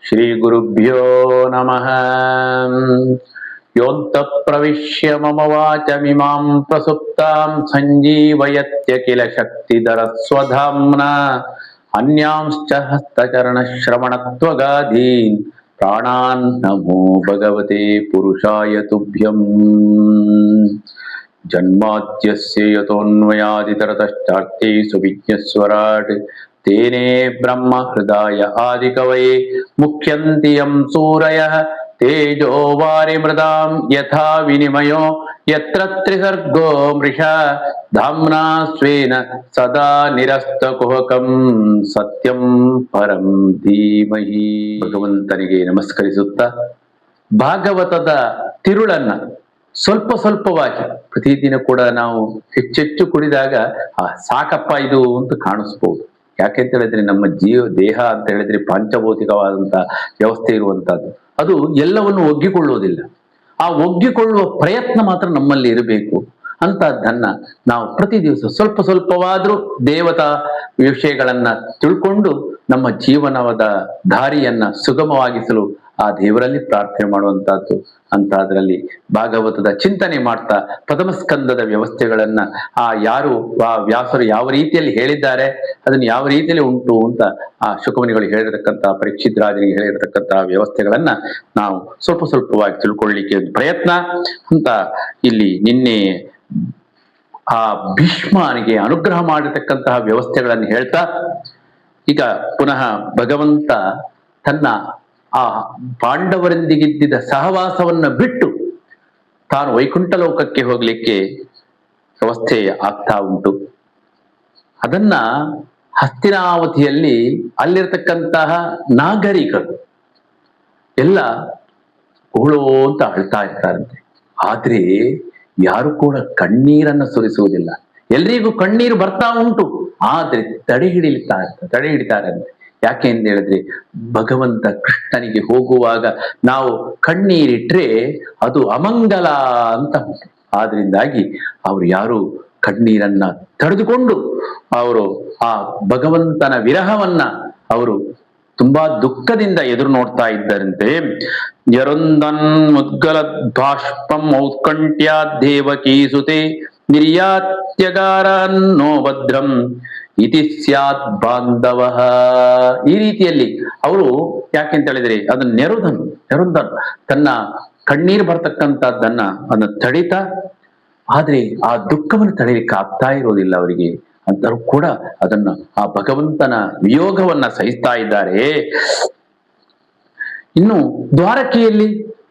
ಶ್ರೀ ಗುರುಭ್ಯೋ ನಮಃ. ಯೋಂತಃ ಪ್ರವಿಶ್ಯ ಮಮ ವಾಚಮಿಮಾಂ ಪ್ರಸುಪ್ತಾಂ ಸಂಜೀವಯತ್ಯ ಕಿಲ ಶಕ್ತಿಧರ ಸ್ವಧಾಮ್ನಾ ಅನ್ಯಾಂಶ್ಚ ಹಸ್ತಚರಣ ಶ್ರವಣತ್ವಗಾಧೀನ್ ಪ್ರಾಣಾನ್ ನಮೋ ಭಗವತೆ ಪುರುಷಾಯ ತುಭ್ಯಂ. ಜನ್ಮಾದ್ಯಸ್ಯ ಯತೋನ್ಮಯಾದಿತರತಶ್ಚಾರ್ಥೇ ಸುವಿಜ್ಞಸ್ವರಾಟ್ ತೇನೇ ಬ್ರಹ್ಮ ಹೃದಯ ಆದಿಕವಯೇ ಮುಖ್ಯಂತಿ ಯಂ ಸೂರಯಃ ತೇಜೋ ವಾರಿಮೃದಾಂ ಯಥಾ ವಿನಿಮಯೋ ಯತ್ರ ತ್ರಿಸರ್ಗೋ ಮೃಷಾ ಧಾಮ್ನಾ ಸ್ವೇನ ಸದಾ ನಿರಸ್ತಕುಹಕಂ ಸತ್ಯಂ ಪರಂ ಧೀಮಹಿ. ಭಗವಂತನಿಗೆ ನಮಸ್ಕರಿಸುತ್ತಾ ಭಾಗವತದ ತಿರುಳನ್ನ ಸ್ವಲ್ಪ ಸ್ವಲ್ಪವಾಗಿ ಪ್ರತಿದಿನ ಕೂಡ ನಾವು ಹೆಚ್ಚೆಚ್ಚು ಕುಡಿದಾಗ ಸಾಕಪ್ಪ ಇದು ಅಂತ ಕಾಣಿಸ್ಬೋದು. ಯಾಕೆಂತ ಹೇಳಿದ್ರೆ ನಮ್ಮ ದೇಹ ಅಂತ ಹೇಳಿದ್ರೆ ಪಾಂಚಭೌತಿಕವಾದಂತಹ ವ್ಯವಸ್ಥೆ ಇರುವಂತಹದ್ದು. ಅದು ಎಲ್ಲವನ್ನು ಒಗ್ಗಿಕೊಳ್ಳುವುದಿಲ್ಲ. ಆ ಒಗ್ಗಿಕೊಳ್ಳುವ ಪ್ರಯತ್ನ ಮಾತ್ರ ನಮ್ಮಲ್ಲಿ ಇರಬೇಕು. ಅಂತಹದ್ದನ್ನ ನಾವು ಪ್ರತಿ ದಿವಸ ಸ್ವಲ್ಪ ಸ್ವಲ್ಪವಾದ್ರೂ ದೇವತಾ ವಿಷಯಗಳನ್ನ ತಿಳ್ಕೊಂಡು ನಮ್ಮ ಜೀವನದ ದಾರಿಯನ್ನ ಸುಗಮವಾಗಿಸಲು ಆ ದೇವರಲ್ಲಿ ಪ್ರಾರ್ಥನೆ ಮಾಡುವಂತಹದ್ದು. ಅಂತ ಅದರಲ್ಲಿ ಭಾಗವತದ ಚಿಂತನೆ ಮಾಡ್ತಾ ಪ್ರಥಮ ಸ್ಕಂದದ ವ್ಯವಸ್ಥೆಗಳನ್ನ ವ್ಯಾಸರು ಯಾವ ರೀತಿಯಲ್ಲಿ ಹೇಳಿದ್ದಾರೆ, ಅದನ್ನು ಯಾವ ರೀತಿಯಲ್ಲಿ ಉಂಟು ಅಂತ ಆ ಶುಕಮುನಿಗಳು ಹೇಳಿರತಕ್ಕಂತಹ ಪರೀಕ್ಷಿತ್ ರಾಜನಿಗೆ ಹೇಳಿರತಕ್ಕಂತಹ ವ್ಯವಸ್ಥೆಗಳನ್ನ ನಾವು ಸ್ವಲ್ಪ ಸ್ವಲ್ಪವಾಗಿ ತಿಳ್ಕೊಳ್ಳಿಕ್ಕೆ ಪ್ರಯತ್ನ ಅಂತ ಇಲ್ಲಿ ನಿನ್ನೆ ಆ ಭೀಷ್ಮನಿಗೆ ಅನುಗ್ರಹ ಮಾಡಿರ್ತಕ್ಕಂತಹ ವ್ಯವಸ್ಥೆಗಳನ್ನು ಹೇಳ್ತಾ ಈಗ ಪುನಃ ಭಗವಂತ ತನ್ನ ಆ ಪಾಂಡವರೊಂದಿಗಿದ್ದ ಸಹವಾಸವನ್ನ ಬಿಟ್ಟು ತಾನು ವೈಕುಂಠ ಲೋಕಕ್ಕೆ ಹೋಗ್ಲಿಕ್ಕೆ ವ್ಯವಸ್ಥೆ ಆಗ್ತಾ ಉಂಟು. ಅದನ್ನ ಹಸ್ತಿನಾವತಿಯಲ್ಲಿ ಅಲ್ಲಿರ್ತಕ್ಕಂತಹ ನಾಗರಿಕರು ಎಲ್ಲ ಉಳೋ ಅಂತ ಅಳ್ತಾ ಇರ್ತಾರಂತೆ. ಆದ್ರೆ ಯಾರು ಕೂಡ ಕಣ್ಣೀರನ್ನ ಸುರಿಸುವುದಿಲ್ಲ. ಎಲ್ರಿಗೂ ಕಣ್ಣೀರು ಬರ್ತಾ ಉಂಟು, ಆದ್ರೆ ತಡೆ ಹಿಡಿತಾರಂತೆ. ಯಾಕೆ ಅಂತ ಹೇಳಿದ್ರೆ ಭಗವಂತ ಕೃಷ್ಣನಿಗೆ ಹೋಗುವಾಗ ನಾವು ಕಣ್ಣೀರಿಟ್ರೆ ಅದು ಅಮಂಗಲ ಅಂತ ಉಂಟು. ಆದ್ರಿಂದಾಗಿ ಅವರು ಯಾರು ಕಣ್ಣೀರನ್ನ ತಡೆದುಕೊಂಡು ಅವರು ಆ ಭಗವಂತನ ವಿರಹವನ್ನ ಅವರು ತುಂಬಾ ದುಃಖದಿಂದ ಎದುರು ನೋಡ್ತಾ ಇದ್ದರಂತೆ. ಯರೊಂದನ್ ಮುದ್ಗಲ ಬಾಷ್ಪಂ ಔತ್ಕಂಠ್ಯ ದೇವಕೀ ಸುತೆ ನಿರ್ಯಾತ್ಯಗಾರನ್ನೋ ಭದ್ರಂ ಇತಿ ಸ್ಯಾತ್ ಬಾಂಧವ. ಈ ರೀತಿಯಲ್ಲಿ ಅವರು ಯಾಕೆಂತ ಹೇಳಿದ್ರೆ ಅದನ್ನ ನೆರುಂದನ್ ತನ್ನ ಕಣ್ಣೀರು ಬರ್ತಕ್ಕಂಥದ್ದನ್ನ ಅದನ್ನ ತಡಿತಾ, ಆದ್ರೆ ಆ ದುಃಖವನ್ನು ತಡೆಯಲಿಕ್ಕೆ ಆಗ್ತಾ ಇರೋದಿಲ್ಲ ಅವರಿಗೆ. ಅಂತರೂ ಕೂಡ ಅದನ್ನ ಆ ಭಗವಂತನ ವಿಯೋಗವನ್ನ ಸಹಿಸ್ತಾ ಇದ್ದಾರೆ. ಇನ್ನು ದ್ವಾರಕೆಯಲ್ಲಿ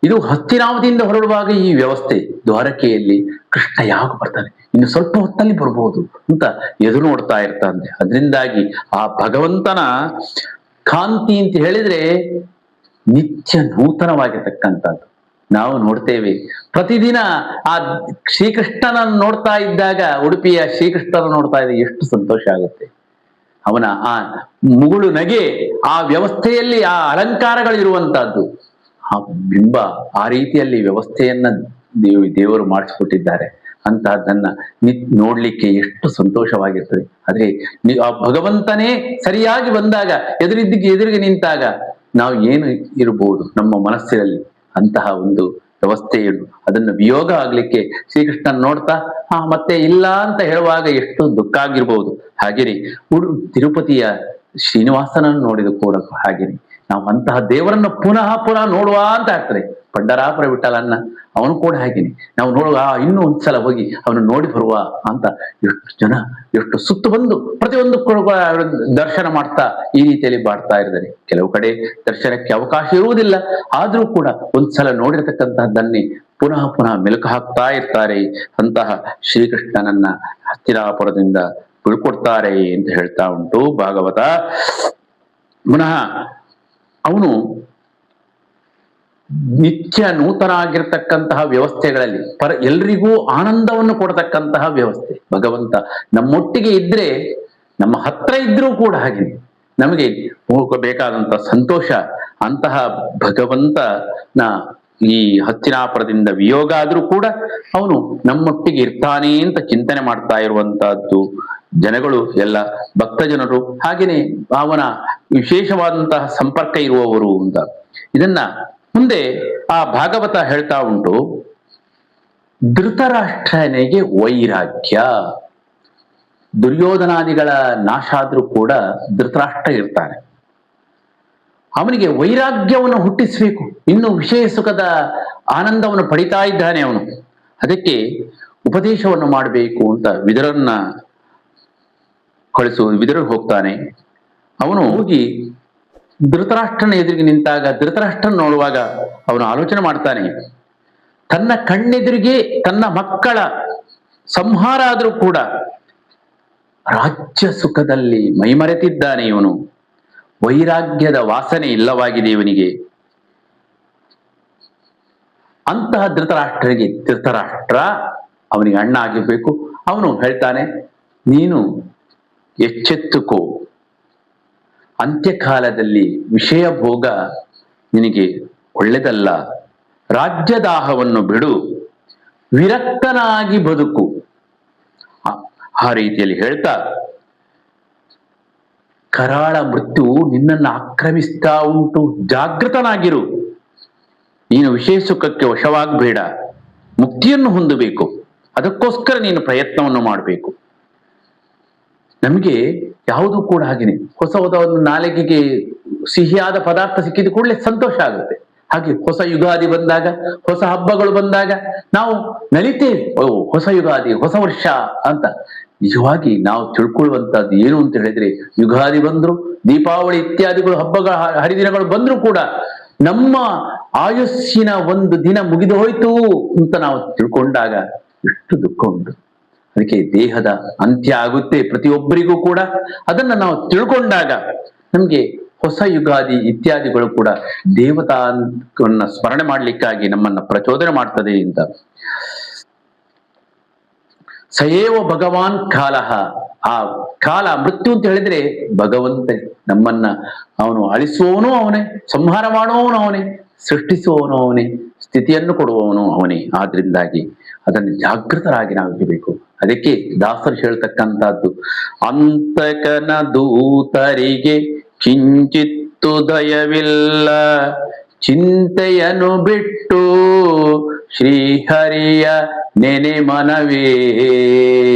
ಇದು ಹಸ್ತಿನಾವತಿಯಿಂದ ಹೊರಡುವಾಗ ಈ ವ್ಯವಸ್ಥೆ, ದ್ವಾರಕೆಯಲ್ಲಿ ಕೃಷ್ಣ ಯಾವಾಗ ಬರ್ತಾನೆ, ಇನ್ನು ಸ್ವಲ್ಪ ಹೊತ್ತಲ್ಲಿ ಬರ್ಬೋದು ಅಂತ ಎದುರು ನೋಡ್ತಾ ಇರ್ತಾನೆ. ಅದರಿಂದಾಗಿ ಆ ಭಗವಂತನ ಕಾಂತಿ ಅಂತ ಹೇಳಿದ್ರೆ ನಿತ್ಯ ನೂತನವಾಗಿರ್ತಕ್ಕಂಥದ್ದು. ನಾವು ನೋಡ್ತೇವೆ ಪ್ರತಿದಿನ ಆ ಶ್ರೀಕೃಷ್ಣನನ್ನು ನೋಡ್ತಾ ಇದ್ದಾಗ, ಉಡುಪಿಯ ಶ್ರೀಕೃಷ್ಣನ ನೋಡ್ತಾ ಇದ್ದಾಗ ಎಷ್ಟು ಸಂತೋಷ ಆಗುತ್ತೆ. ಅವನ ಆ ಮುಗುಳು ನಗೆ, ಆ ವ್ಯವಸ್ಥೆಯಲ್ಲಿ ಆ ಅಲಂಕಾರಗಳಿರುವಂತಹದ್ದು, ಆ ಬಿಂಬ, ಆ ರೀತಿಯಲ್ಲಿ ವ್ಯವಸ್ಥೆಯನ್ನ ದೇವರು ಮಾಡಿಸ್ಕೊಟ್ಟಿದ್ದಾರೆ. ಅಂತಹದ್ದನ್ನ ನೋಡ್ಲಿಕ್ಕೆ ಎಷ್ಟು ಸಂತೋಷವಾಗಿರ್ತದೆ. ಆದ್ರೆ ಆ ಭಗವಂತನೇ ಸರಿಯಾಗಿ ಬಂದಾಗ, ಎದುರಿಗೆ ನಿಂತಾಗ ನಾವು ಏನು ಇರಬಹುದು ನಮ್ಮ ಮನಸ್ಸಿನಲ್ಲಿ, ಅಂತಹ ಒಂದು ವ್ಯವಸ್ಥೆಯನ್ನು ಅದನ್ನು ವಿಯೋಗ ಆಗ್ಲಿಕ್ಕೆ ಶ್ರೀಕೃಷ್ಣನ್ ನೋಡ್ತಾ ಮತ್ತೆ ಇಲ್ಲ ಅಂತ ಹೇಳುವಾಗ ಎಷ್ಟು ದುಃಖ ಆಗಿರ್ಬೋದು. ಹಾಗೇನೆ ತಿರುಪತಿಯ ಶ್ರೀನಿವಾಸನನ್ನು ನೋಡಿದ ಕೂಡ ಹಾಗೇನೆ ನಾವು ಅಂತಹ ದೇವರನ್ನು ಪುನಃ ನೋಡುವ ಅಂತ ಆಗ್ತದೆ. ಪಂಡರಾಪುರ ವಿಠಲನ್ನ ಅವನು ಕೂಡ ಹಾಗೇನೆ ನಾವು ನೋಡುವ, ಇನ್ನೂ ಒಂದ್ಸಲ ಹೋಗಿ ಅವನು ನೋಡಿ ಬರುವ ಅಂತ ಎಷ್ಟು ಜನ ಎಷ್ಟು ಸುತ್ತು ಬಂದು ಪ್ರತಿಯೊಂದು ದರ್ಶನ ಮಾಡ್ತಾ ಈ ರೀತಿಯಲ್ಲಿ ಮಾಡ್ತಾ ಇದ್ದಾರೆ. ಕೆಲವು ಕಡೆ ದರ್ಶನಕ್ಕೆ ಅವಕಾಶ ಇರುವುದಿಲ್ಲ, ಆದ್ರೂ ಕೂಡ ಒಂದ್ಸಲ ನೋಡಿರ್ತಕ್ಕಂತಹದ್ದನ್ನೇ ಪುನಃ ಮೆಲುಕು ಹಾಕ್ತಾ ಇರ್ತಾರೆ. ಅಂತಹ ಶ್ರೀಕೃಷ್ಣನನ್ನ ಹಸ್ತಿನಾಪುರದಿಂದ ಬೀಳ್ಕೊಡ್ತಾರೆ ಅಂತ ಹೇಳ್ತಾ ಉಂಟು ಭಾಗವತ. ಪುನಃ ಅವನು ನಿತ್ಯ ನೂತನ ಆಗಿರ್ತಕ್ಕಂತಹ ವ್ಯವಸ್ಥೆಗಳಲ್ಲಿ ಎಲ್ರಿಗೂ ಆನಂದವನ್ನು ಕೊಡತಕ್ಕಂತಹ ವ್ಯವಸ್ಥೆ. ಭಗವಂತ ನಮ್ಮೊಟ್ಟಿಗೆ ಇದ್ರೆ, ನಮ್ಮ ಹತ್ರ ಇದ್ರೂ ಕೂಡ ಹಾಗೆ ನಮಗೆ ಹೋಗಬೇಕಾದಂತಹ ಸಂತೋಷ. ಅಂತಹ ಭಗವಂತನ ಈ ಹಸ್ತಿನಾಪುರದಿಂದ ವಿಯೋಗ ಆದ್ರೂ ಕೂಡ ಅವನು ನಮ್ಮೊಟ್ಟಿಗೆ ಇರ್ತಾನೆ ಅಂತ ಚಿಂತನೆ ಮಾಡ್ತಾ ಇರುವಂತಹದ್ದು ಜನಗಳು ಎಲ್ಲ ಭಕ್ತ ಜನರು, ಹಾಗೇನೆ ಅವನ ವಿಶೇಷವಾದಂತಹ ಸಂಪರ್ಕ ಇರುವವರು ಅಂತ. ಇದನ್ನ ಮುಂದೆ ಆ ಭಾಗವತ ಹೇಳ್ತಾ ಉಂಟು. ಧೃತರಾಷ್ಟ್ರನಿಗೆ ವೈರಾಗ್ಯ, ದುರ್ಯೋಧನಾದಿಗಳ ನಾಶ ಆದ್ರೂ ಕೂಡ ಧೃತರಾಷ್ಟ್ರ ಇರ್ತಾನೆ. ಅವನಿಗೆ ವೈರಾಗ್ಯವನ್ನು ಹುಟ್ಟಿಸಬೇಕು, ಇನ್ನು ವಿಷಯ ಸುಖದ ಆನಂದವನ್ನು ಪಡಿತಾ ಇದ್ದಾನೆ ಅವನು. ಅದಕ್ಕೆ ಉಪದೇಶವನ್ನು ಮಾಡಬೇಕು ಅಂತ ವಿದುರನ್ನ ವಿದುರ ಹೋಗ್ತಾನೆ. ಅವನು ಹೋಗಿ ಧೃತರಾಷ್ಟ್ರನ ಎದುರಿಗೆ ನಿಂತಾಗ ಧೃತರಾಷ್ಟ್ರನ ನೋಡುವಾಗ ಅವನು ಆಲೋಚನೆ ಮಾಡ್ತಾನೆ, ತನ್ನ ಕಣ್ಣೆದುರಿಗೆ ತನ್ನ ಮಕ್ಕಳ ಸಂಹಾರ ಆದರೂ ಕೂಡ ರಾಜ್ಯ ಸುಖದಲ್ಲಿ ಮೈಮರೆತಿದ್ದಾನೆ ಇವನು. ವೈರಾಗ್ಯದ ವಾಸನೆ ಇಲ್ಲವಾಗಿದೆ ಇವನಿಗೆ. ಅಂತಹ ಧೃತರಾಷ್ಟ್ರ ಅವನಿಗೆ ಅಣ್ಣ ಆಗಿರ್ಬೇಕು. ಅವನು ಹೇಳ್ತಾನೆ, ನೀನು ಎಚ್ಚೆತ್ತುಕೋ, ಅಂತ್ಯಕಾಲದಲ್ಲಿ ವಿಷಯ ಭೋಗ ನಿನಗೆ ಒಳ್ಳೆದಲ್ಲ, ರಾಜ್ಯದಾಹವನ್ನು ಬಿಡು, ವಿರಕ್ತನಾಗಿ ಬದುಕು. ಆ ರೀತಿಯಲ್ಲಿ ಹೇಳ್ತಾ, ಕರಾಳ ಮೃತ್ಯು ನಿನ್ನನ್ನು ಆಕ್ರಮಿಸ್ತಾ ಉಂಟು, ಜಾಗೃತನಾಗಿರು, ನೀನು ವಿಷಯ ಸುಖಕ್ಕೆ ವಶವಾಗಬೇಡ, ಮುಕ್ತಿಯನ್ನು ಹೊಂದಬೇಕು, ಅದಕ್ಕೋಸ್ಕರ ನೀನು ಪ್ರಯತ್ನವನ್ನು ಮಾಡಬೇಕು. ನಮಗೆ ಯಾವುದು ಕೂಡ ಹಾಗೇನೆ, ಹೊಸ ಒಂದು ನಾಲಿಗೆಗೆ ಸಿಹಿಯಾದ ಪದಾರ್ಥ ಸಿಕ್ಕಿದ ಕೂಡಲೇ ಸಂತೋಷ ಆಗುತ್ತೆ. ಹಾಗೆ ಹೊಸ ಯುಗಾದಿ ಬಂದಾಗ, ಹೊಸ ಹಬ್ಬಗಳು ಬಂದಾಗ ನಾವು ನಲಿತೇವೆ, ಹೊಸ ಯುಗಾದಿ, ಹೊಸ ವರ್ಷ ಅಂತ. ನಿಜವಾಗಿ ನಾವು ತಿಳ್ಕೊಳ್ಳುವಂತದ್ದು ಏನು ಅಂತ ಹೇಳಿದ್ರೆ, ಯುಗಾದಿ ಬಂದ್ರು, ದೀಪಾವಳಿ ಇತ್ಯಾದಿಗಳು ಹಬ್ಬಗಳ ಹರಿದಿನಗಳು ಬಂದ್ರು ಕೂಡ ನಮ್ಮ ಆಯುಸ್ಸಿನ ಒಂದು ದಿನ ಮುಗಿದು ಹೋಯ್ತು ಅಂತ ನಾವು ತಿಳ್ಕೊಂಡಾಗ ಎಷ್ಟು ದುಃಖ ಉಂಟು. ಅದಕ್ಕೆ ದೇಹದ ಅಂತ್ಯ ಆಗುತ್ತೆ ಪ್ರತಿಯೊಬ್ಬರಿಗೂ ಕೂಡ. ಅದನ್ನ ನಾವು ತಿಳ್ಕೊಂಡಾಗ ನಮ್ಗೆ ಹೊಸ ಯುಗಾದಿ ಇತ್ಯಾದಿಗಳು ಕೂಡ ದೇವತಾನ್ನ ಸ್ಮರಣೆ ಮಾಡ್ಲಿಕ್ಕಾಗಿ ನಮ್ಮನ್ನ ಪ್ರಚೋದನೆ ಮಾಡ್ತದೆ ಅಂತ. ಸಯೇವ ಭಗವಾನ್ ಕಾಲಹ, ಆ ಕಾಲ ಮೃತ್ಯು ಅಂತ ಹೇಳಿದ್ರೆ ಭಗವಂತ ನಮ್ಮನ್ನ ಅವನು ಅಳಿಸುವವನು ಅವನೇ, ಸಂಹಾರ ಮಾಡುವವನು ಅವನೇ, ಸೃಷ್ಟಿಸುವವನು ಅವನೇ, ಸ್ಥಿತಿಯನ್ನು ಕೊಡುವವನು ಅವನೇ. ಆದ್ರಿಂದಾಗಿ ಅದನ್ನು ಜಾಗೃತರಾಗಿ ನಾವು ಇರಬೇಕು. ಅದಕ್ಕೆ ದಾಸರು ಹೇಳ್ತಕ್ಕಂಥದ್ದು, ಅಂತಕನ ದೂತರಿಗೆ ಕಿಂಚಿತ್ತು ದಯವಿಲ್ಲ, ಚಿಂತೆಯನ್ನು ಬಿಟ್ಟು ಶ್ರೀಹರಿಯ ನೆನೆ ಮನವೇ.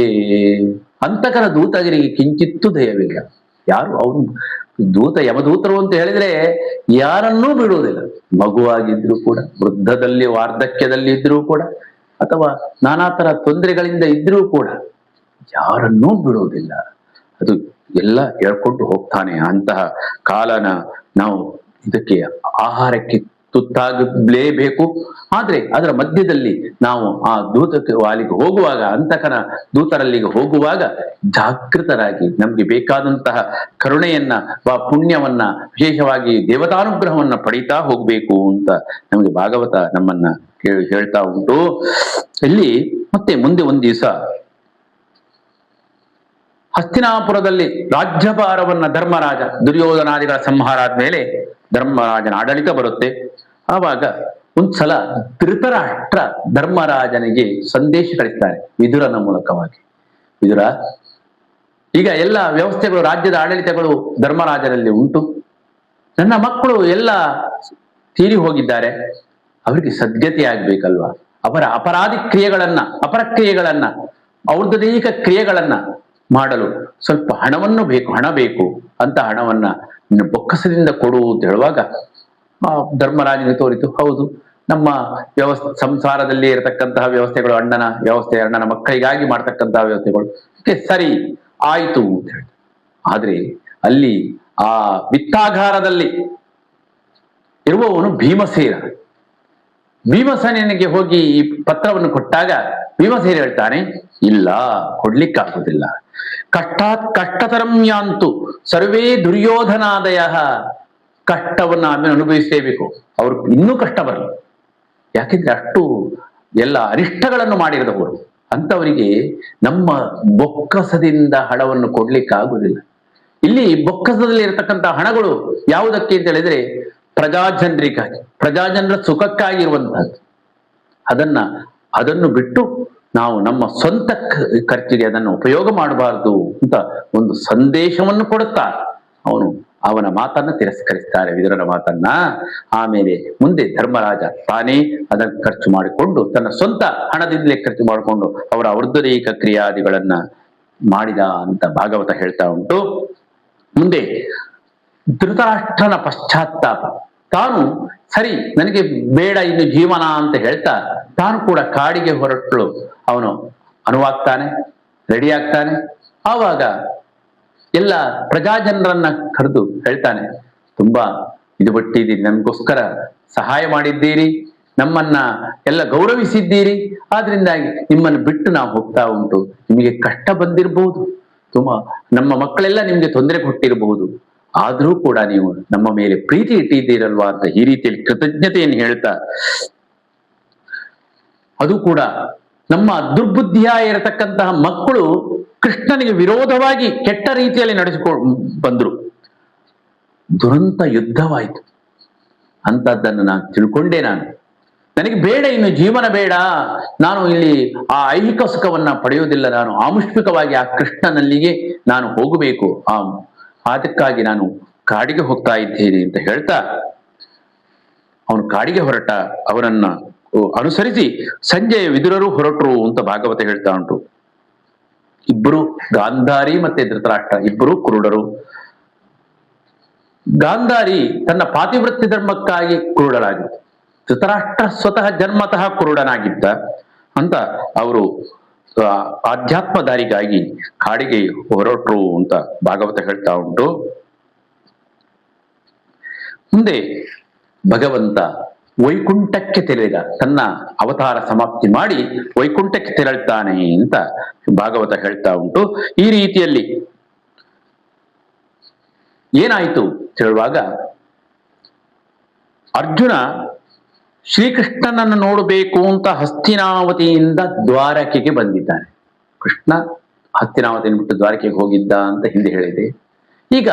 ಅಂತಕನ ದೂತರಿಗೆ ಕಿಂಚಿತ್ತು ದಯವಿಲ್ಲ. ಯಾರು ಅವನು ದೂತ, ಯಮದೂತರು ಅಂತ ಹೇಳಿದ್ರೆ ಯಾರನ್ನೂ ಬಿಡುವುದಿಲ್ಲ. ಮಗುವಾಗಿದ್ರು ಕೂಡ, ವೃದ್ಧದಲ್ಲಿ ವಾರ್ಧಕ್ಯದಲ್ಲಿ ಇದ್ರೂ ಕೂಡ, ಅಥವಾ ನಾನಾ ತರ ತೊಂದರೆಗಳಿಂದ ಇದ್ರೂ ಕೂಡ ಯಾರನ್ನೂ ಬಿಡುವುದಿಲ್ಲ. ಅದು ಎಲ್ಲ ಹೇಳ್ಕೊಂಡು ಹೋಗ್ತಾನೆ. ಅಂತಹ ಕಾಲನ ನಾವು ಇದಕ್ಕೆ ಆಹಾರಕ್ಕೆ ತುತ್ತಾಗಲೇಬೇಕು. ಆದ್ರೆ ಅದರ ಮಧ್ಯದಲ್ಲಿ ನಾವು ಆ ದೂತಕ್ಕೆ ಅಲ್ಲಿಗೆ ಹೋಗುವಾಗ, ಅಂತಕನ ದೂತರಲ್ಲಿಗೆ ಹೋಗುವಾಗ ಜಾಗೃತರಾಗಿ ನಮ್ಗೆ ಬೇಕಾದಂತಹ ಕರುಣೆಯನ್ನ ಪುಣ್ಯವನ್ನ, ವಿಶೇಷವಾಗಿ ದೇವತಾನುಗ್ರಹವನ್ನ ಪಡೀತಾ ಹೋಗ್ಬೇಕು ಅಂತ ನಮಗೆ ಭಾಗವತ ನಮ್ಮನ್ನ ಹೇಳ್ತಾ ಉಂಟು. ಇಲ್ಲಿ ಮತ್ತೆ ಮುಂದೆ ಒಂದ್ ದಿವಸ ಹಸ್ತಿನಾಪುರದಲ್ಲಿ ರಾಜ್ಯಭಾರವನ್ನ ಧರ್ಮರಾಜ, ದುರ್ಯೋಧನಾದಿಗಳ ಸಂಹಾರ ಆದ್ಮೇಲೆ ಧರ್ಮರಾಜನ ಆಡಳಿತ ಬರುತ್ತೆ. ಆವಾಗ ಒಂದ್ಸಲ ಧೃತರಾಷ್ಟ್ರ ಧರ್ಮರಾಜನಿಗೆ ಸಂದೇಶ ಕಳಿಸ್ತಾರೆ ವಿದುರನ ಮೂಲಕವಾಗಿ. ವಿದುರ, ಈಗ ಎಲ್ಲ ವ್ಯವಸ್ಥೆಗಳು, ರಾಜ್ಯದ ಆಡಳಿತಗಳು ಧರ್ಮರಾಜನಲ್ಲಿ ಉಂಟು, ನನ್ನ ಮಕ್ಕಳು ಎಲ್ಲ ತೀರಿ ಹೋಗಿದ್ದಾರೆ, ಅವರಿಗೆ ಸದ್ಗತಿ ಆಗ್ಬೇಕಲ್ವಾ, ಅವರ ಅಪರಾಧಿ ಕ್ರಿಯೆಗಳನ್ನ, ಅಪರಕ್ರಿಯೆಗಳನ್ನ, ಔರ್ಧದೈಹಿಕ ಕ್ರಿಯೆಗಳನ್ನ ಮಾಡಲು ಸ್ವಲ್ಪ ಹಣವನ್ನು ಬೇಕು, ಹಣ ಬೇಕು ಅಂತ ಹಣವನ್ನ ಬೊಕ್ಕಸದಿಂದ ಕೊಡು ಅಂತ ಹೇಳುವಾಗ ಧರ್ಮರಾಜನಿಗೆ ತೋರಿತು, ಹೌದು ನಮ್ಮ ಸಂಸಾರದಲ್ಲಿ ಇರತಕ್ಕಂತಹ ವ್ಯವಸ್ಥೆಗಳು, ಅಣ್ಣನ ವ್ಯವಸ್ಥೆ, ಅಣ್ಣನ ಮಕ್ಕಳಿಗಾಗಿ ಮಾಡ್ತಕ್ಕಂತಹ ವ್ಯವಸ್ಥೆಗಳು, ಸರಿ ಆಯಿತು ಅಂತ ಹೇಳಿ. ಆದ್ರೆ ಅಲ್ಲಿ ಆ ವಿತ್ತಾಗಾರದಲ್ಲಿ ಇರುವವನು ಭೀಮಸೇನ. ಭೀಮಸೇನಿಗೆ ಹೋಗಿ ಈ ಪತ್ರವನ್ನು ಕೊಟ್ಟಾಗ ಭೀಮಸೇನ ಹೇಳ್ತಾನೆ, ಇಲ್ಲ ಕೊಡ್ಲಿಕ್ಕಾಗುದಿಲ್ಲ, ಕಷ್ಟತರಂ ಯಾಂತು ಸರ್ವೇ ದುರ್ಯೋಧನಾದಯ. ಕಷ್ಟವನ್ನ ಆಮೇಲೆ ಅನುಭವಿಸಲೇಬೇಕು, ಅವ್ರು ಇನ್ನೂ ಕಷ್ಟ ಬರಲ್ಲ. ಯಾಕೆಂದ್ರೆ ಅಷ್ಟು ಎಲ್ಲ ಅರಿಷ್ಟಗಳನ್ನು ಮಾಡಿರದವರು. ಅಂತವರಿಗೆ ನಮ್ಮ ಬೊಕ್ಕಸದಿಂದ ಹಣವನ್ನು ಕೊಡ್ಲಿಕ್ಕಾಗುವುದಿಲ್ಲ. ಇಲ್ಲಿ ಬೊಕ್ಕಸದಲ್ಲಿ ಇರತಕ್ಕಂತಹ ಹಣಗಳು ಯಾವುದಕ್ಕೆ ಅಂತ ಹೇಳಿದ್ರೆ ಪ್ರಜಾಜನರಿಗಾಗಿ, ಪ್ರಜಾಜನರ ಸುಖಕ್ಕಾಗಿರುವಂತಹದ್ದು. ಅದನ್ನು ಬಿಟ್ಟು ನಾವು ನಮ್ಮ ಸ್ವಂತ ಖರ್ಚಿಗೆ ಅದನ್ನು ಉಪಯೋಗ ಮಾಡಬಾರದು ಅಂತ ಒಂದು ಸಂದೇಶವನ್ನು ಕೊಡುತ್ತಾ ಅವನ ಮಾತನ್ನ ತಿರಸ್ಕರಿಸ್ತಾರೆ, ವಿದುರನ ಮಾತನ್ನ. ಆಮೇಲೆ ಮುಂದೆ ಧರ್ಮರಾಜ ತಾನೇ ಅದನ್ನು ಖರ್ಚು ಮಾಡಿಕೊಂಡು, ತನ್ನ ಸ್ವಂತ ಹಣದಿಂದಲೇ ಖರ್ಚು ಮಾಡಿಕೊಂಡು ಅವರ ಔರ್ಧರೀಕ ಕ್ರಿಯಾದಿಗಳನ್ನ ಮಾಡಿದ ಅಂತ ಭಾಗವತ ಹೇಳ್ತಾ ಉಂಟು. ಮುಂದೆ ಧೃತರಾಷ್ಟ್ರನ ಪಶ್ಚಾತ್ತಾಪ, ತಾನು ಸರಿ ನನಗೆ ಬೇಡ ಇನ್ನು ಜೀವನ ಅಂತ ಹೇಳ್ತಾ ತಾನು ಕೂಡ ಕಾಡಿಗೆ ಹೊರಟಳು. ಅವನು ಅನುವಾಗ್ತಾನೆ, ರೆಡಿ ಆಗ್ತಾನೆ. ಆವಾಗ ಎಲ್ಲ ಪ್ರಜಾಜನರನ್ನ ಕರೆದು ಹೇಳ್ತಾನೆ, ತುಂಬಾ ಇದು ಬಿಟ್ಟಿದ್ದೀರಿ, ನಮಗೋಸ್ಕರ ಸಹಾಯ ಮಾಡಿದ್ದೀರಿ, ನಮ್ಮನ್ನ ಎಲ್ಲ ಗೌರವಿಸಿದ್ದೀರಿ, ಆದ್ರಿಂದಾಗಿ ನಿಮ್ಮನ್ನು ಬಿಟ್ಟು ನಾವು ಹೋಗ್ತಾ ಉಂಟು. ನಿಮಗೆ ಕಷ್ಟ ಬಂದಿರಬಹುದು, ತುಂಬಾ ನಮ್ಮ ಮಕ್ಕಳೆಲ್ಲ ನಿಮ್ಗೆ ತೊಂದರೆ ಕೊಟ್ಟಿರಬಹುದು, ಆದ್ರೂ ಕೂಡ ನೀವು ನಮ್ಮ ಮೇಲೆ ಪ್ರೀತಿ ಇಟ್ಟಿದ್ದೀರಲ್ವಾ ಅಂತ ಈ ರೀತಿಯಲ್ಲಿ ಕೃತಜ್ಞತೆಯನ್ನು ಹೇಳ್ತಾ, ಅದು ಕೂಡ ನಮ್ಮ ದುರ್ಬುದ್ಧಿಯ ಇರತಕ್ಕಂತಹ ಮಕ್ಕಳು ಕೃಷ್ಣನಿಗೆ ವಿರೋಧವಾಗಿ ಕೆಟ್ಟ ರೀತಿಯಲ್ಲಿ ನಡೆಸಿಕೊಂಡು ಬಂದ್ರು, ದುರಂತ ಯುದ್ಧವಾಯಿತು. ಅಂತದ್ದನ್ನು ನಾನು ತಿಳ್ಕೊಂಡೆ. ನನಗೆ ಬೇಡ, ಇನ್ನು ಜೀವನ ಬೇಡ, ನಾನು ಇಲ್ಲಿ ಆ ಐಹಿಕ ಸುಖವನ್ನ ಪಡೆಯುವುದಿಲ್ಲ, ನಾನು ಆಮುಷ್ಮಿಕವಾಗಿ ಆ ಕೃಷ್ಣನಲ್ಲಿಗೆ ನಾನು ಹೋಗಬೇಕು, ಅದಕ್ಕಾಗಿ ನಾನು ಕಾಡಿಗೆ ಹೋಗ್ತಾ ಇದ್ದೇನೆ ಅಂತ ಹೇಳ್ತಾ ಅವನು ಕಾಡಿಗೆ ಹೊರಟ. ಅವನನ್ನ ಅನುಸರಿಸಿ ಸಂಜೆಯ ವಿದುರರು ಹೊರಟರು ಅಂತ ಭಾಗವತ ಹೇಳ್ತಾ ಉಂಟು. ಇಬ್ಬರು, ಗಾಂಧಾರಿ ಮತ್ತೆ ಧೃತರಾಷ್ಟ್ರ ಇಬ್ಬರು ಕುರುಡರು. ಗಾಂಧಾರಿ ತನ್ನ ಪಾತಿವೃತ್ಯ ಧರ್ಮಕ್ಕಾಗಿ ಕುರುಡರಾಗಿದ್ದ, ಧೃತರಾಷ್ಟ್ರ ಸ್ವತಃ ಜನ್ಮತಃ ಕುರುಡನಾಗಿದ್ದ ಅಂತ ಅವರು ಆಧ್ಯಾತ್ಮ ದಾರಿಗಾಗಿ ಕಾಡಿಗೆ ಹೊರಟರು ಅಂತ ಭಾಗವತ ಹೇಳ್ತಾ ಉಂಟು. ಮುಂದೆ ಭಗವಂತ ವೈಕುಂಠಕ್ಕೆ ತೆರಳಿದ, ತನ್ನ ಅವತಾರ ಸಮಾಪ್ತಿ ಮಾಡಿ ವೈಕುಂಠಕ್ಕೆ ತೆರಳ್ತಾನೆ ಅಂತ ಭಾಗವತ ಹೇಳ್ತಾ ಉಂಟು. ಈ ರೀತಿಯಲ್ಲಿ ಏನಾಯ್ತು ಹೇಳುವಾಗ, ಅರ್ಜುನ ಶ್ರೀಕೃಷ್ಣನನ್ನು ನೋಡಬೇಕು ಅಂತ ಹಸ್ತಿನಾವತಿಯಿಂದ ದ್ವಾರಕೆಗೆ ಬಂದಿದ್ದಾನೆ. ಕೃಷ್ಣ ಹಸ್ತಿನಾವತಿಯನ್ನು ಬಿಟ್ಟು ದ್ವಾರಕೆಗೆ ಹೋಗಿದ್ದ ಅಂತ ಹಿಂದೆ ಹೇಳಿದೆ. ಈಗ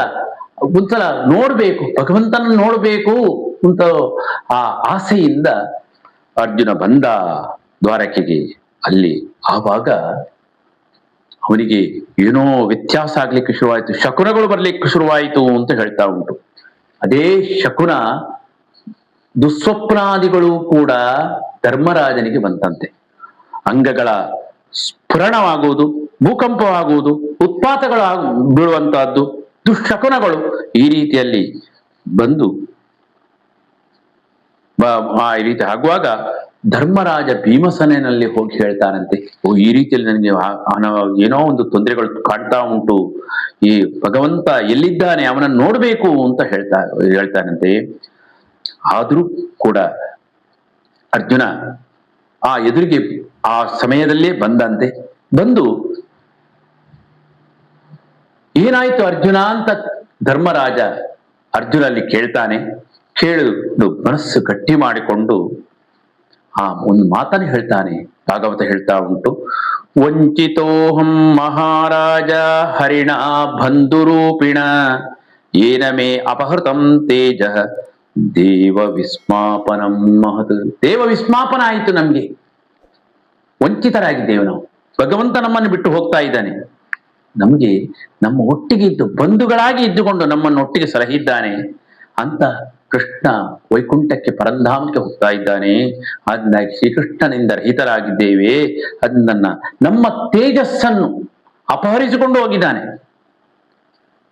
ಒಂದ್ಸಲ ನೋಡ್ಬೇಕು, ಭಗವಂತನ ನೋಡ್ಬೇಕು ಅಂತ ಆ ಆಸೆಯಿಂದ ಅರ್ಜುನ ಬಂದ ದ್ವಾರಕೆಗೆ. ಅಲ್ಲಿ ಆವಾಗ ಅವನಿಗೆ ಏನೋ ವ್ಯತ್ಯಾಸ ಆಗ್ಲಿಕ್ಕೆ ಶುರುವಾಯಿತು, ಶಕುನಗಳು ಬರ್ಲಿಕ್ಕೆ ಶುರುವಾಯಿತು ಅಂತ ಹೇಳ್ತಾ ಉಂಟು. ಅದೇ ಶಕುನ ದುಸ್ವಪ್ನಾದಿಗಳು ಕೂಡ ಧರ್ಮರಾಜನಿಗೆ ಬಂತಂತೆ. ಅಂಗಗಳ ಸ್ಫುರಣವಾಗುವುದು, ಭೂಕಂಪವಾಗುವುದು, ಉತ್ಪಾತಗಳು ಬೀಳುವಂತಹದ್ದು, ದುಶ್ಶಕುನಗಳು ಈ ರೀತಿಯಲ್ಲಿ ಬಂದು ಈ ರೀತಿ ಆಗುವಾಗ ಧರ್ಮರಾಜ ಭೀಮಸೇನಲ್ಲಿ ಹೋಗಿ ಹೇಳ್ತಾನಂತೆ, ಈ ರೀತಿಯಲ್ಲಿ ನನಗೆ ಏನೋ ಒಂದು ತೊಂದರೆಗಳು ಕಾಡ್ತಾ ಉಂಟು, ಈ ಭಗವಂತ ಎಲ್ಲಿದ್ದಾನೆ, ಅವನನ್ನು ನೋಡ್ಬೇಕು ಅಂತ ಹೇಳ್ತಾನಂತೆ. ಆದ್ರೂ ಕೂಡ ಅರ್ಜುನ ಆ ಎದುರಿಗೆ ಆ ಸಮಯದಲ್ಲೇ ಬಂದಂತೆ. ಬಂದು ಏನಾಯ್ತು ಅರ್ಜುನ ಅಂತ ಧರ್ಮರಾಜ ಅರ್ಜುನಲ್ಲಿ ಕೇಳ್ತಾನೆ. ಕೇಳಿದು ಮನಸ್ಸು ಗಟ್ಟಿ ಮಾಡಿಕೊಂಡು ಒಂದು ಮಾತನ್ನು ಹೇಳ್ತಾನೆ. ಭಾಗವತ ಹೇಳ್ತಾ ಉಂಟು, ವಂಚಿತೋಹಂ ಮಹಾರಾಜ ಹರಿಣ ಬಂಧುರೂಪಿಣ ಏನ ಮೇ ಅಪಹೃತಂ ತೇಜ ದೇವ ವಿಸ್ಮಾಪನಂ ಮಹತ್. ದೇವ ವಿಸ್ಮಾಪನ ಆಯಿತು, ನಮ್ಗೆ ವಂಚಿತರಾಗಿದ್ದೇವೆ ನಾವು. ಭಗವಂತ ನಮ್ಮನ್ನು ಬಿಟ್ಟು ಹೋಗ್ತಾ ಇದ್ದಾನೆ, ನಮ್ಗೆ ನಮ್ಮ ಒಟ್ಟಿಗೆ ಇದ್ದು ಬಂಧುಗಳಾಗಿ ಇದ್ದುಕೊಂಡು ನಮ್ಮನ್ನು ಒಟ್ಟಿಗೆ ಸಲಹಿದ್ದಾನೆ ಅಂತ ಕೃಷ್ಣ ವೈಕುಂಠಕ್ಕೆ ಪರಂಧಾಮಕ್ಕೆ ಹೋಗ್ತಾ ಇದ್ದಾನೆ. ಅದನ್ನಾಗಿ ಶ್ರೀಕೃಷ್ಣನಿಂದ ರಹಿತರಾಗಿದ್ದೇವೆ, ಅದನ್ನ ನಮ್ಮ ತೇಜಸ್ಸನ್ನು ಅಪಹರಿಸಿಕೊಂಡು ಹೋಗಿದ್ದಾನೆ.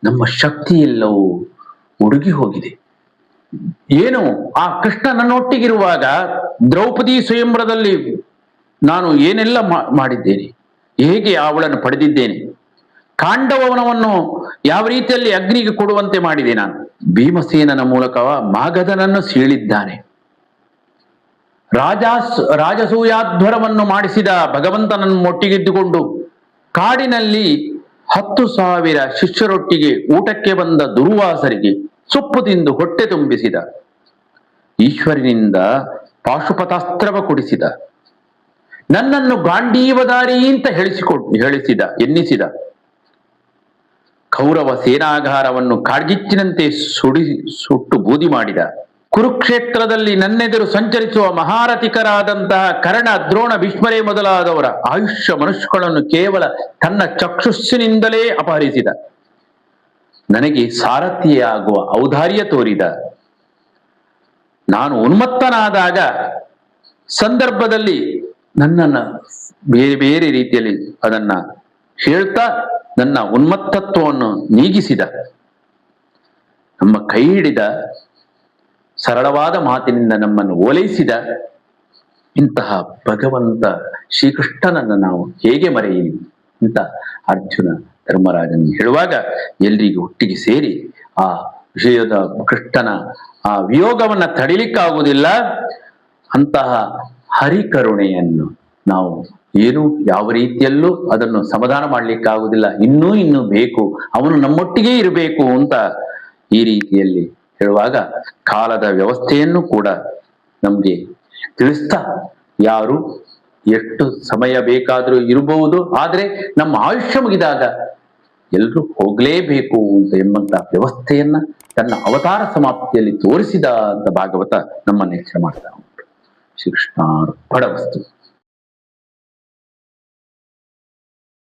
ನಮ್ಮ ಶಕ್ತಿ ಎಲ್ಲವೂ ಉಡುಗಿ ಹೋಗಿದೆ. ಏನು ಆ ಕೃಷ್ಣ ನನ್ನೊಟ್ಟಿಗಿರುವಾಗ ದ್ರೌಪದಿ ಸ್ವಯಂವರದಲ್ಲಿ ನಾನು ಏನೆಲ್ಲ ಮಾಡಿದ್ದೇನೆ, ಹೇಗೆ ಅವಳನ್ನು ಪಡೆದಿದ್ದೇನೆ, ಕಾಂಡವನವನ್ನು ಯಾವ ರೀತಿಯಲ್ಲಿ ಅಗ್ನಿಗೆ ಕೊಡುವಂತೆ ಮಾಡಿದೆ ನಾನು. ಭೀಮಸೇನನ ಮೂಲಕ ಮಾಗಧನನ್ನು ಸೀಳಿದ್ದಾನೆ. ರಾಜಸೂಯಾಧ್ವರವನ್ನು ಮಾಡಿಸಿದ ಭಗವಂತನನ್ನು ಒಟ್ಟಿಗಿದ್ದುಕೊಂಡು ಕಾಡಿನಲ್ಲಿ 10,000 ಶಿಷ್ಯರೊಟ್ಟಿಗೆ ಊಟಕ್ಕೆ ಬಂದ ದುರ್ವಾಸರಿಗೆ ಸೊಪ್ಪು ತಿಂದು ಹೊಟ್ಟೆ ತುಂಬಿಸಿದ. ಈಶ್ವರನಿಂದ ಪಾಶುಪತಾಸ್ತ್ರವ ಕೊಡಿಸಿದ. ನನ್ನನ್ನು ಗಾಂಡೀವದಾರಿ ಅಂತ ಎನ್ನಿಸಿದ. ಕೌರವ ಸೇನಾಗಾರವನ್ನು ಕಾಡ್ಗಿಚ್ಚಿನಂತೆ ಸುಟ್ಟು ಬೂದಿ ಮಾಡಿದ. ಕುರುಕ್ಷೇತ್ರದಲ್ಲಿ ನನ್ನೆದುರು ಸಂಚರಿಸುವ ಮಹಾರಥಿಕರಾದಂತಹ ಕರ್ಣ, ದ್ರೋಣ, ಭೀಷ್ಮರೇ ಮೊದಲಾದವರ ಆಯುಷ್ಯ ಮನುಷ್ಯಗಳನ್ನು ಕೇವಲ ತನ್ನ ಚಕ್ಷುಸ್ಸಿನಿಂದಲೇ ಅಪಹರಿಸಿದ. ನನಗೆ ಸಾರಥಿಯಾಗುವ ಔದಾರ್ಯ ತೋರಿದ. ನಾನು ಉನ್ಮತ್ತನಾದಾಗ ಸಂದರ್ಭದಲ್ಲಿ ನನ್ನನ್ನ ಬೇರೆ ಬೇರೆ ರೀತಿಯಲ್ಲಿ ಅದನ್ನ ಹೇಳ್ತಾ ನನ್ನ ಉನ್ಮತ್ತತ್ವವನ್ನು ನೀಗಿಸಿದ. ನಮ್ಮ ಕೈ ಹಿಡಿದ, ಸರಳವಾದ ಮಾತಿನಿಂದ ನಮ್ಮನ್ನು ಓಲೈಸಿದ ಇಂತಹ ಭಗವಂತ ಶ್ರೀಕೃಷ್ಣನನ್ನು ನಾವು ಹೇಗೆ ಮರೆಯಲಿ ಅಂತ ಅರ್ಜುನ ಧರ್ಮರಾಜನ್ ಹೇಳುವಾಗ ಎಲ್ರಿಗೂ ಒಟ್ಟಿಗೆ ಸೇರಿ ಆ ವಿಷಯದ ಕೃಷ್ಣನ ಆ ವಿಯೋಗವನ್ನ ತಡಿಲಿಕ್ಕಾಗುವುದಿಲ್ಲ. ಅಂತಹ ಹರಿಕರುಣೆಯನ್ನು ನಾವು ಏನು ಯಾವ ರೀತಿಯಲ್ಲೂ ಅದನ್ನು ಸಮಾಧಾನ ಮಾಡ್ಲಿಕ್ಕಾಗುವುದಿಲ್ಲ. ಇನ್ನೂ ಬೇಕು, ಅವನು ನಮ್ಮೊಟ್ಟಿಗೆ ಇರಬೇಕು ಅಂತ ಈ ರೀತಿಯಲ್ಲಿ ಹೇಳುವಾಗ ಕಾಲದ ವ್ಯವಸ್ಥೆಯನ್ನು ಕೂಡ ನಮ್ಗೆ ತಿಳಿಸ್ತಾ, ಯಾರು ಎಷ್ಟು ಸಮಯ ಬೇಕಾದರೂ ಇರಬಹುದು, ಆದ್ರೆ ನಮ್ಮ ಆಯುಷ್ಯ ಮುಗಿದಾಗ ಎಲ್ರೂ ಹೋಗ್ಲೇಬೇಕು ಅಂತ ಎಂಬಂತ ವ್ಯವಸ್ಥೆಯನ್ನ ತನ್ನ ಅವತಾರ ಸಮಾಪ್ತಿಯಲ್ಲಿ ತೋರಿಸಿದ ಅಂತ ಭಾಗವತ ನಮ್ಮನ್ನು ಎಚ್ಚರ ಮಾಡ್ತಾ ಉಂಟು. ಶ್ರೀಕೃಷ್ಣ ಅರ್ಪಣಮಸ್ತು.